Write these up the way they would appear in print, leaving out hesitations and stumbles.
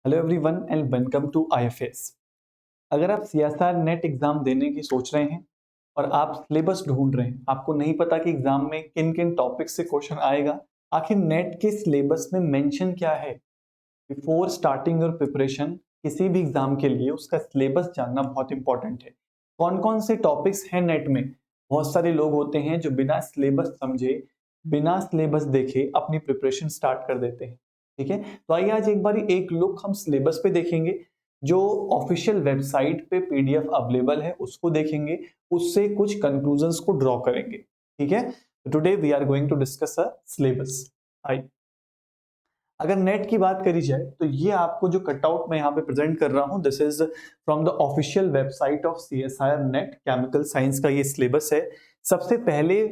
Hello everyone and welcome to IFS. अगर आप CSR net exam देने की सोच रहे हैं और आप सिलेबस ढूंढ रहे हैं, आपको नहीं पता कि एग्जाम में किन किन टॉपिक से क्वेश्चन आएगा, आखिर नेट के सिलेबस में मेंशन क्या है। बिफोर स्टार्टिंग योर प्रिपरेशन किसी भी एग्जाम के लिए उसका सिलेबस जानना बहुत इंपॉर्टेंट है। कौन कौन से टॉपिक्स हैं नेट में। बहुत सारे लोग होते हैं जो बिना सिलेबस समझे, बिना सिलेबस देखे अपनी प्रिपरेशन स्टार्ट कर देते हैं। ठीक है, तो आइए आज एक बारी एक लुक हम सिलेबस पे देखेंगे। जो ऑफिशियल वेबसाइट पे पीडीएफ अवेलेबल है उसको देखेंगे, उससे कुछ कंक्लूजन्स को ड्रॉ करेंगे। ठीक है, today we are going to discuss a syllabus. अगर नेट की बात करी जाए तो ये आपको जो कटआउट मैं यहाँ पे प्रेजेंट कर रहा हूँ, this is from the official website of CSIR net. Chemical science का ये सिलेबस है। सबसे पहले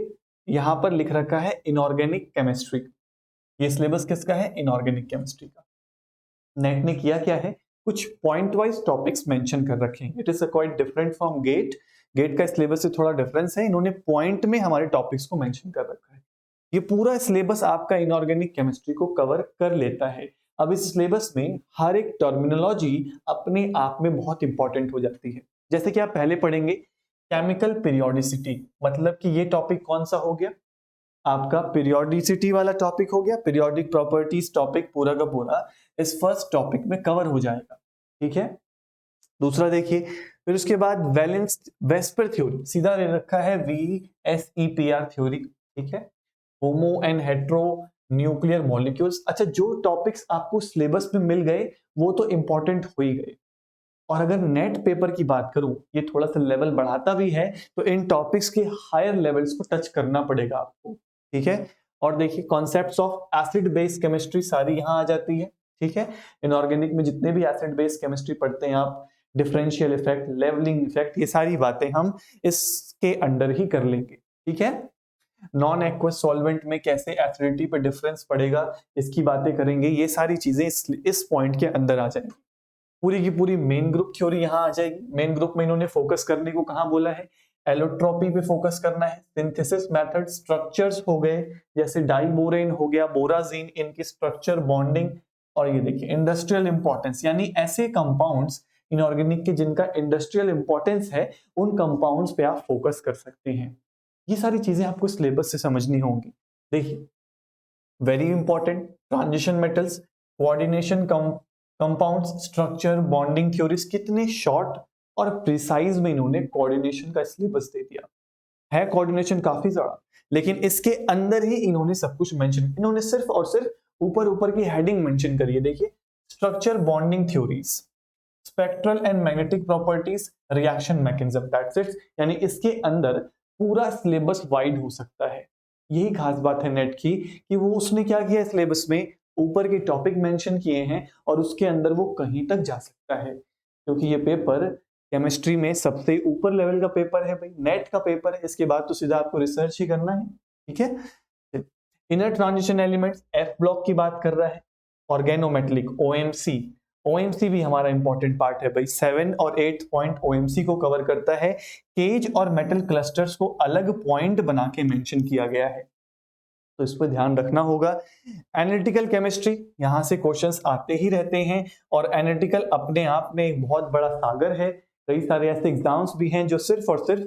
यहाँ पर लिख रखा है इनऑर्गेनिक केमिस्ट्री। ये सिलेबस किसका है? इनऑर्गेनिक केमिस्ट्री का। नेट ने किया क्या है, कुछ पॉइंट वाइज टॉपिक्स मेंशन कर रखे हैं। It is quite different from GATE. GATE का सिलेबस से थोड़ा डिफरेंस है, इन्होंने पॉइंट में हमारे टॉपिक्स को मेंशन कर रखा है। ये पूरा सिलेबस आपका इनऑर्गेनिक केमिस्ट्री को कवर कर लेता है। अब इस सिलेबस में हर एक टर्मिनोलॉजी अपने आप में बहुत इंपॉर्टेंट हो जाती है। जैसे कि आप पहले पढ़ेंगे केमिकल पीरियोडिसिटी, मतलब कि ये टॉपिक कौन सा हो गया, आपका पीरियोडिसिटी वाला टॉपिक हो गया। पीरियोडिक प्रॉपर्टीज टॉपिक पूरा का पूरा इस फर्स्ट टॉपिक में कवर हो जाएगा। ठीक है, दूसरा देखिए, फिर उसके बाद वैलेंस वेस्पर थ्योरी सीधा ले रखा है, VSEPR थ्योरी। ठीक है, होमो एंड हेट्रो न्यूक्लियर मॉलिक्यूल्स। अच्छा, जो टॉपिक्स आपको सिलेबस में मिल गए वो तो इंपॉर्टेंट हो ही गए, और अगर नेट पेपर की बात करूं, ये थोड़ा सा लेवल बढ़ाता भी है, तो इन टॉपिक्स के हायर लेवल्स को टच करना पड़ेगा आपको। ठीक है, और देखिए concepts of acid base chemistry सारी यहां आ जाती है। ठीक है, इनऑर्गेनिक में जितने भी एसिड बेस केमिस्ट्री पढ़ते हैं आप, डिफरेंशियल इफेक्ट, लेवलिंग इफेक्ट, ये सारी बातें हम इसके अंडर ही कर लेंगे। ठीक है, नॉन एक्वस सॉल्वेंट में कैसे एसिडिटी पर डिफरेंस पड़ेगा, इसकी बातें करेंगे। ये सारी चीजें इस पॉइंट के अंदर आ जाएंगी। पूरी की पूरी मेन ग्रुप थ्योरी यहां आ जाएगी। मेन ग्रुप में इन्होंने फोकस करने को कहां बोला है, एलोट्रोपी पे फोकस करना है। सिंथेसिस मेथड, स्ट्रक्चर्स हो गए जैसे डाइबोरेन हो गया, बोराजीन, इनकी स्ट्रक्चर, बॉन्डिंग। और ये देखिए इंडस्ट्रियल इंपॉर्टेंस, यानी ऐसे कंपाउंड्स इनऑर्गेनिक के जिनका इंडस्ट्रियल इंपॉर्टेंस है, उन कंपाउंड्स पे आप फोकस कर सकते हैं। ये सारी चीजें आपको सिलेबस से समझनी होंगी। देखिए very important, transition metals, coordination compounds, structure, bonding theories. कितने शॉर्ट और प्रिसाइज में इन्होंने कोऑर्डिनेशन का सिलेबस दे दिया है। कोऑर्डिनेशन काफी ज्यादा, लेकिन इसके अंदर ही इन्होंने सब कुछ मेंशन, इन्होंने सिर्फ और सिर्फ ऊपर ऊपर की हेडिंग मेंशन करी है। देखिए structure, bonding theories, spectral and magnetic properties, reaction mechanism, that's it. यानी इसके अंदर पूरा सिलेबस वाइड हो सकता है। यही खास बात है नेट की, कि वो उसने क्या किया सिलेबस में, ऊपर के टॉपिक मेंशन किए हैं और उसके अंदर वो कहीं तक जा सकता है, क्योंकि ये पेपर केमिस्ट्री में सबसे ऊपर लेवल का पेपर है भाई, नेट का पेपर है। इसके बाद तो सीधा आपको रिसर्च ही करना है। ठीक है, inner transition elements, F block की बात कर रहा है। ऑर्गेनोमेटेलिक, ओएमसी, ओएमसी भी हमारा इंपॉर्टेंट पार्ट है भाई। 7 और 8 पॉइंट ओएमसी को कवर करता है। केज और मेटल क्लस्टर्स को अलग पॉइंट बना के मेंशन किया गया है, तो इस पर ध्यान रखना होगा। एनालिटिकल केमिस्ट्री, यहां से क्वेश्चंस आते ही रहते हैं, और एनालिटिकल अपने आप में एक बहुत बड़ा सागर है। कई सारे ऐसे एग्जाम्स भी हैं जो सिर्फ और सिर्फ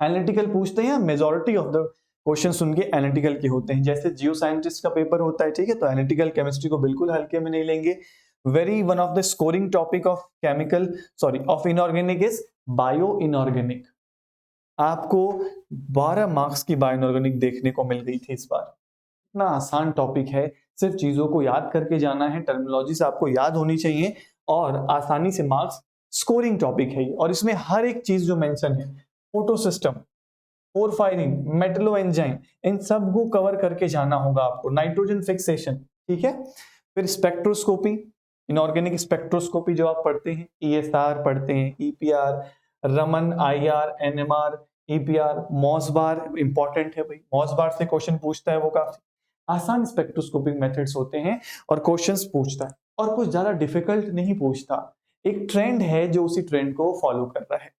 एनालिटिकल पूछते हैं। मेजॉरिटी ऑफ द क्वेश्चन उनके एनालिटिकल के होते हैं, जैसे जियो साइंटिस्ट का पेपर होता है। ठीक है, तो एनालिटिकल केमिस्ट्री को बिल्कुल हल्के में नहीं लेंगे। Very one of the scoring topic of chemical, sorry of inorganic is bio inorganic. आपको 12 मार्क्स की बायो इनऑर्गेनिक देखने को मिल गई थी इस बार। इतना आसान टॉपिक है, सिर्फ चीजों को याद करके जाना है, टर्मिनोलॉजी से आपको याद होनी चाहिए, और आसानी से मार्क्स स्कोरिंग टॉपिक है ये। और इसमें हर एक चीज जो मेंशन है, photo system, porphyrin, metalloenzyme, इन सब को कवर करके जाना होगा आपको। नाइट्रोजन फिक्सेशन, ठीक है। फिर स्पेक्ट्रोस्कोपी, इनऑर्गेनिक स्पेक्ट्रोस्कोपी जो आप पढ़ते हैं, ESR पढ़ते हैं, EPR, Raman, IR, NMR, EPR, Mossbauer important है भाई। मॉसबार से क्वेश्चन पूछता है, वो काफी आसान स्पेक्ट्रोस्कोपिक मेथड्स होते हैं और क्वेश्चंस पूछता है, और कुछ ज्यादा डिफिकल्ट नहीं पूछता। एक ट्रेंड है जो उसी ट्रेंड को फॉलो कर रहा है।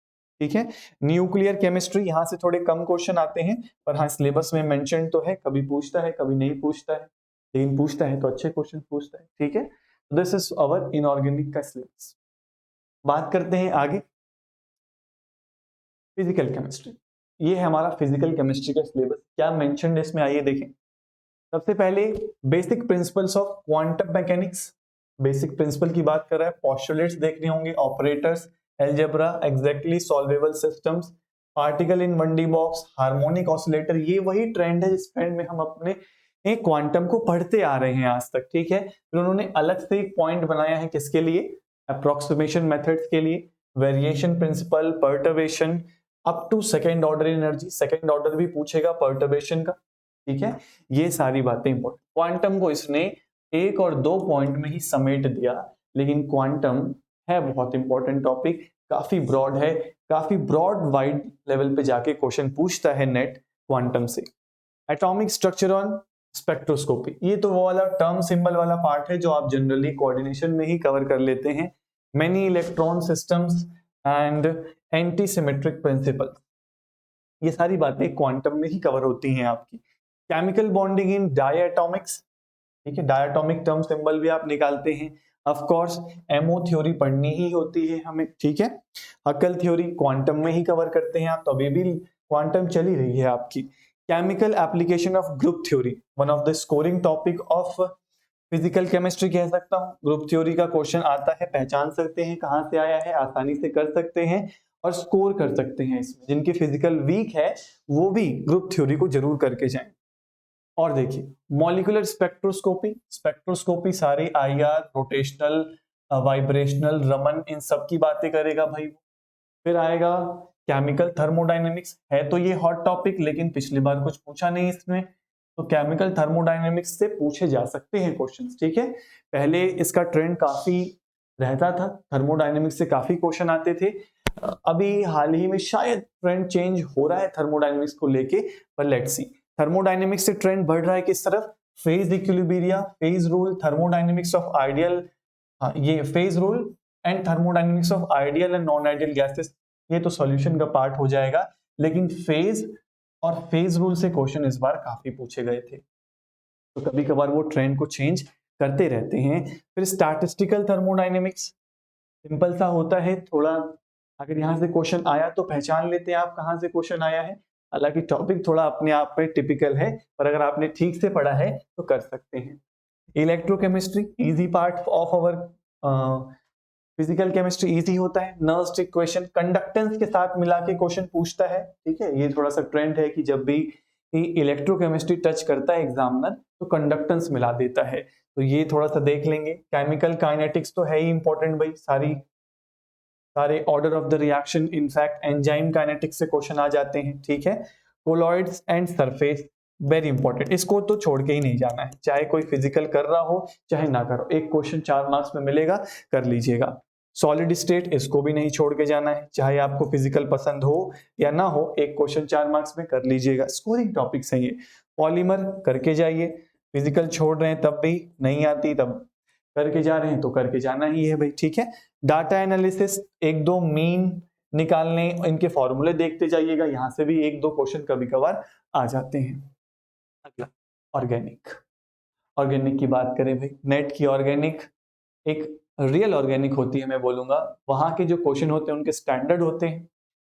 ठीक है, न्यूक्लियर केमिस्ट्री, यहां से थोड़े कम क्वेश्चन आते हैं, पर हाँ सिलेबस में मेंशन तो है, कभी पूछता है कभी नहीं पूछता है, लेकिन पूछता है तो अच्छे क्वेश्चन पूछता है। ठीक है, दिस इज अवर इनऑर्गेनिक का सिलेबस। बात करते हैं आगे फिजिकल केमिस्ट्री। ये है हमारा फिजिकल केमिस्ट्री का सिलेबस। क्या मेंशन है इसमें, आइए देखें। सबसे पहले basic principles of quantum mechanics, basic principle की बात कर रहा है। पोस्टुलेट्स देखने होंगे, operators, algebra, exactly solvable systems, particle in 1D box, harmonic oscillator. ये वही ट्रेंड है जिस ट्रेंड में हम अपने क्वांटम को पढ़ते आ रहे हैं आज तक, ठीक है। फिर उन्होंने अलग से एक पॉइंट बनाया है किसके लिए, अप्रोक्सीमेशन मेथड्स के लिए, variation principle, perturbation, up to second order energy. Second order भी पूछेगा पर्टर्बेशन का, ठीक है। ये सारी बातें इंपॉर्टेंट। क्वांटम को इसने 1 और 2 पॉइंट में ही समेट दिया, लेकिन क्वांटम है बहुत इंपॉर्टेंट टॉपिक, काफी ब्रॉड है, काफी ब्रॉड वाइड लेवल पे जाके क्वेश्चन पूछता है नेट क्वांटम से। एटॉमिक स्ट्रक्चर ऑन स्पेक्ट्रोस्कोपी, ये तो वो वाला टर्म सिंबल वाला पार्ट है जो आप जनरली कोऑर्डिनेशन में ही कवर कर लेते हैं। Many electron systems and anti symmetric principle, ये सारी बातें क्वांटम में ही कवर होती हैं आपकी। केमिकल बॉन्डिंग इन डायटॉमिक्स, ठीक है, डायटॉमिक टर्म सिंबल भी आप निकालते हैं। ऑफ कोर्स एमओ थ्योरी पढ़नी ही होती है हमें, ठीक है। हकल थ्योरी क्वांटम में ही कवर करते हैं आप, तो अभी भी क्वांटम चली रही है आपकी। Chemical application of group theory, one of the scoring topic of physical chemistry कह सकता हूँ। ग्रुप थ्योरी का क्वेश्चन आता है, पहचान सकते हैं कहाँ से आया है, आसानी से कर सकते हैं और स्कोर कर सकते हैं इसमें। जिनकी फिजिकल वीक है वो भी ग्रुप थ्योरी को जरूर करके जाएं। और देखिए मॉलिक्यूलर स्पेक्ट्रोस्कोपी, स्पेक्ट्रोस्कोपी सारे आईआर, रोटेशनल, वाइब्रेशनल, रमन, इन सब की बातें करेगा भाई। फिर आएगा केमिकल थर्मोडायनेमिक्स, है तो ये हॉट टॉपिक लेकिन पिछली बार कुछ पूछा नहीं इसमें, तो केमिकल थर्मोडायनेमिक्स से पूछे जा सकते हैं क्वेश्चंस, ठीक है। पहले इसका ट्रेंड काफी रहता था, थर्मोडायनेमिक्स से काफी क्वेश्चन आते थे। अभी हाल ही में शायद ट्रेंड चेंज हो रहा है थर्मोडायनेमिक्स को लेके, पर लेट्स सी। थर्मोडायनेमिक्स से ट्रेंड बढ़ रहा है किस तरफ, phase equilibria, phase rule, thermodynamics of ideal, ये phase rule and thermodynamics of ideal and non ideal gases, ये तो सॉल्यूशन का पार्ट हो जाएगा। लेकिन फेज और फेज रूल से क्वेश्चन इस बार काफी पूछे गए थे, तो कभी कभार वो ट्रेंड को चेंज करते रहते हैं। फिर स्टैटिस्टिकल थर्मोडायनेमिक्स, सिंपल सा होता है थोड़ा, अगर यहाँ से क्वेश्चन आया तो पहचान लेते हैं आप कहाँ से क्वेश्चन आया है। हालांकि टॉपिक थोड़ा अपने आप में टिपिकल है, पर अगर आपने ठीक से पढ़ा है तो कर सकते हैं। Electrochemistry, easy part of our physical chemistry, easy होता है। नर्व्स इक्वेशन, कंडक्टेंस के साथ मिला के क्वेश्चन पूछता है, ठीक है। ये थोड़ा सा ट्रेंड है कि जब भी इलेक्ट्रोकेमिस्ट्री टच करता है एग्जामिनर तो कंडक्टेंस मिला देता है, तो ये थोड़ा सा देख लेंगे। केमिकल काइनेटिक्स तो है ही इंपॉर्टेंट भाई, सारे order of the reaction, in fact enzyme kinetics से क्वेश्चन आ जाते हैं, ठीक है। Colloids and surface, very important, इसको तो छोड़ के ही नहीं जाना है, चाहे कोई फिजिकल कर रहा हो चाहे ना करो, एक क्वेश्चन 4 मार्क्स में मिलेगा, कर लीजिएगा। सॉलिड स्टेट, इसको भी नहीं छोड़ के जाना है, चाहे आपको फिजिकल पसंद हो या ना हो, एक क्वेश्चन 4 मार्क्स में कर लीजिएगा, स्कोरिंग टॉपिक्स है ये। पॉलीमर करके जाइए, फिजिकल छोड़ रहे हैं तब भी, नहीं आती तब करके जा रहे हैं तो करके जाना ही है भाई, ठीक है। डाटा एनालिसिस, 1-2 मीन निकालने, इनके फॉर्मूले देखते जाइएगा, यहां से भी 1-2 क्वेश्चन कभी कभार आ जाते हैं। अगला ऑर्गेनिक, ऑर्गेनिक की बात करें भाई, नेट की ऑर्गेनिक एक रियल ऑर्गेनिक होती है, मैं बोलूंगा वहां के जो क्वेश्चन होते हैं उनके स्टैंडर्ड होते हैं।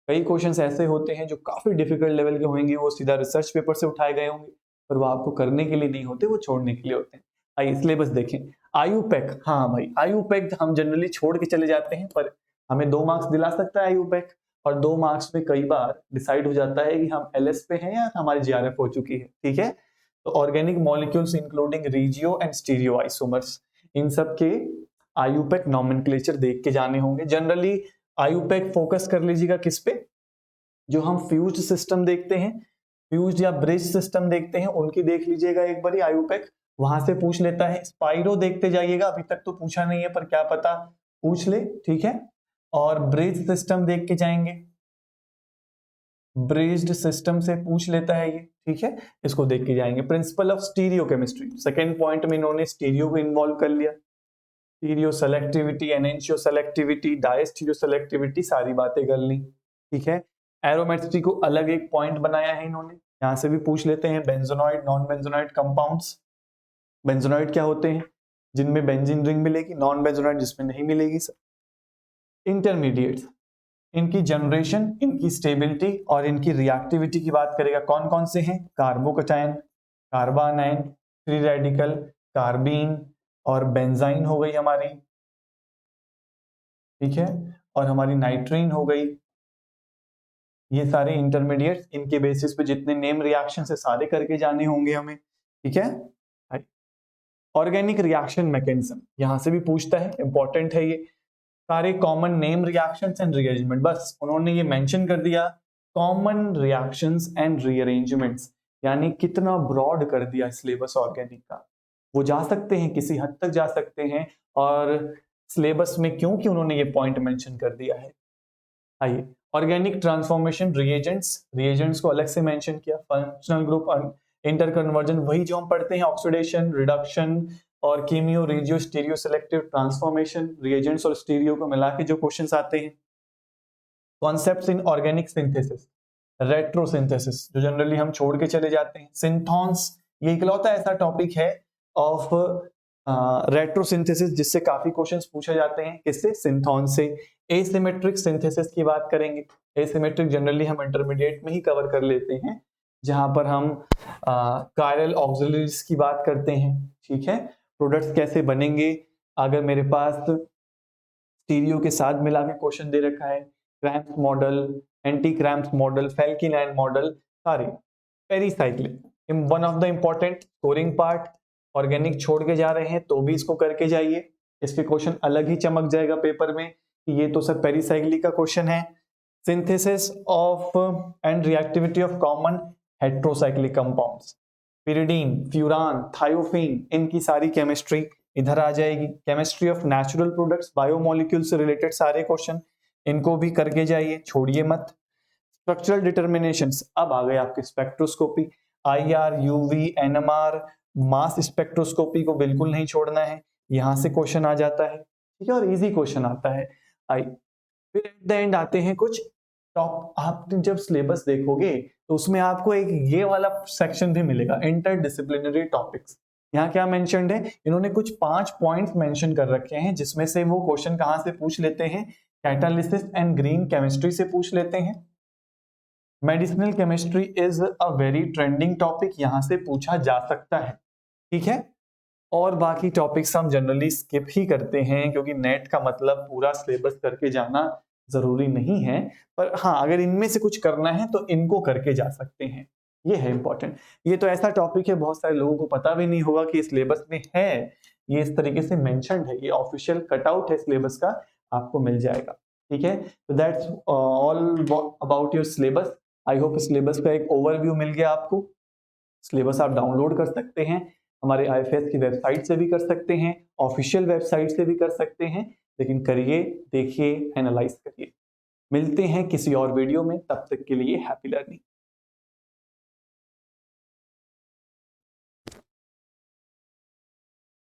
कई क्वेश्चंस ऐसे होते हैं जो काफी डिफिकल्ट लेवल के होंगे, वो सीधा रिसर्च पेपर से उठाए गए होंगे, पर वो आपको करने के लिए नहीं होते, वो छोड़ने के लिए होते हैं। आइए सिलेबस देखें। आयुपैक, हाँ भाई आयुपैक हम जनरली छोड़ के चले जाते हैं, पर हमें 2 मार्क्स दिला सकता है आयुपैक, और 2 मार्क्स में कई बार डिसाइड हो जाता है कि हम एलएस पे हैं या हमारी जीआरएफ हो चुकी है, ठीक है। तो organic molecules including regio and stereoisomers, इन सब के आयुपैक नॉमेनक्लेचर देख के जाने होंगे। जनरली आयुपैक फोकस कर लीजिएगा किस पे, जो हम फ्यूज्ड सिस्टम देखते हैं, फ्यूज्ड या ब्रिज सिस्टम देखते हैं, उनकी देख लीजिएगा एक बार, आयुपैक वहां से पूछ लेता है। स्पाइरो देखते जाइएगा, अभी तक तो पूछा नहीं है पर क्या पता पूछ ले, ठीक है। और ब्रिज सिस्टम देख के जाएंगे, ब्रिज्ड सिस्टम से पूछ लेता है ये, ठीक है, इसको देख के जाएंगे। Principle of stereochemistry, second point में इन्होंने स्टीरियो को इन्वॉल्व कर लिया, stereoselectivity, enantioselectivity, diastereoselectivity, सारी बातें कर ली, ठीक है। एरोमेट्री को अलग एक पॉइंट बनाया है इन्होंने, यहां से भी पूछ लेते हैं। Benzenoid, non benzenoid compounds, benzenoid क्या होते हैं, जिनमें बेंजीन रिंग मिलेगी, नॉन बेंजोनाइट जिसमें नहीं मिलेगी सर। इंटरमीडिएट्स, इनकी जनरेशन, इनकी स्टेबिलिटी और इनकी रिएक्टिविटी की बात करेगा। कौन कौन से हैं? कार्बोकटायन, कार्बानाइन, फ्री रेडिकल, कार्बीन और बेंजाइन हो गई हमारी, ठीक है, और हमारी नाइट्रीन हो गई। ये सारे इंटरमीडिएट्स, इनके बेसिस पे जितने नेम रिएक्शन है सारे करके जाने होंगे हमें, ठीक है। ऑर्गेनिक रिएक्शन मैकेनिज्म यहां से भी पूछता है, इंपॉर्टेंट है ये। सारे common name reactions and rearrangement, बस उन्होंने ये मेंशन कर दिया कॉमन रिएक्शंस एंड रीअरेंजमेंट्स, यानी कितना ब्रॉड कर दिया सिलेबस ऑर्गेनिक का। वो जा सकते हैं, किसी हद तक जा सकते हैं, और सिलेबस में क्योंकि उन्होंने ये पॉइंट मेंशन कर दिया है। आइए, ऑर्गेनिक ट्रांसफॉर्मेशन रिएजेंट्स को अलग से मेंशन किया। फंक्शनल ग्रुप, इंटर कन्वर्जन, वही जो हम पढ़ते हैं, ऑक्सीडेशन, रिडक्शन और कीमियो रेजियो स्टीरियो सेलेक्टिव ट्रांसफॉर्मेशन, रिएजेंट्स और स्टीरियो को मिला के जो क्वेश्चंस आते हैं। Concepts in organic synthesis, retrosynthesis जो जनरली हम छोड़ के चले जाते हैं। सिंथॉन्स, ये इकलौता ऐसा टॉपिक है ऑफ रेट्रोसिंथेसिस जिससे काफी क्वेश्चंस पूछे जाते हैं। किससे? सिंथॉन से। एसिमेट्रिक सिंथेसिस की बात करेंगे। एसिमेट्रिक जनरली हम इंटरमीडिएट में ही कवर कर लेते हैं, जहां पर हम कायरल ऑक्सिलरीज की बात करते हैं, ठीक है। प्रोडक्ट्स कैसे बनेंगे, अगर मेरे पास स्टीरियो के साथ मिला के क्वेश्चन दे रखा है, Cram's model, anti Cram's model, Felkin model, सारे। Pericyclic, one of the important scoring part, organic छोड़ के जा रहे हैं तो भी इसको करके जाइए, इसके क्वेश्चन अलग ही चमक जाएगा पेपर में कि ये तो सर पेरीसाइक्लिक का क्वेश्चन है। Synthesis of and reactivity of common heterocyclic compounds, pyridine, furan, thiophene, इनकी सारी केमिस्ट्री इधर आ जाएगी। Chemistry of natural products, biomolecule से रिलेटेड सारे क्वेश्चन, इनको भी करके जाइए, छोड़िए मत। स्ट्रक्चरल डिटर्मिनेशंस, अब आ गए आपके spectroscopy, IR, UV, NMR, mass spectroscopy को बिल्कुल नहीं छोड़ना है, यहां से क्वेश्चन आ जाता है, ठीक है, और इजी क्वेश्चन आता है। फिर एट द एंड आते हैं कुछ टॉप, आप जब सिलेबस देखोगे तो उसमें आपको एक ये वाला सेक्शन भी मिलेगा, इंटरडिसिप्लिनरी टॉपिक्स। यहाँ क्या मेंशन्ड है, इन्होंने कुछ 5 पॉइंट्स मेंशन कर रखे हैं, जिसमें से वो क्वेश्चन कहां से पूछ लेते हैं, कैटालिसिस एंड ग्रीन केमिस्ट्री से पूछ लेते हैं। Medicinal chemistry is a very trending topic, यहां से पूछा जा सकता है, ठीक है। और बाकी टॉपिक्स हम जनरली स्किप ही करते हैं, क्योंकि नेट का मतलब पूरा सिलेबस करके जाना जरूरी नहीं है, पर हाँ अगर इनमें से कुछ करना है तो इनको करके जा सकते हैं, ये है इंपॉर्टेंट। ये तो ऐसा टॉपिक है बहुत सारे लोगों को पता भी नहीं होगा कि सिलेबस में है, ये इस तरीके से मेंशन्ड है, ये ऑफिशियल कटआउट है सिलेबस का, आपको मिल जाएगा, ठीक है। तो that's all about your syllabus. I hope syllabus का एक ओवरव्यू मिल गया आपको। सिलेबस आप डाउनलोड कर सकते हैं, हमारे IFS की वेबसाइट से भी कर सकते हैं, ऑफिशियल वेबसाइट से भी कर सकते हैं, लेकिन करिए, देखिए, एनालाइज करिए। मिलते हैं किसी और वीडियो में, तब तक के लिए हैप्पी लर्निंग।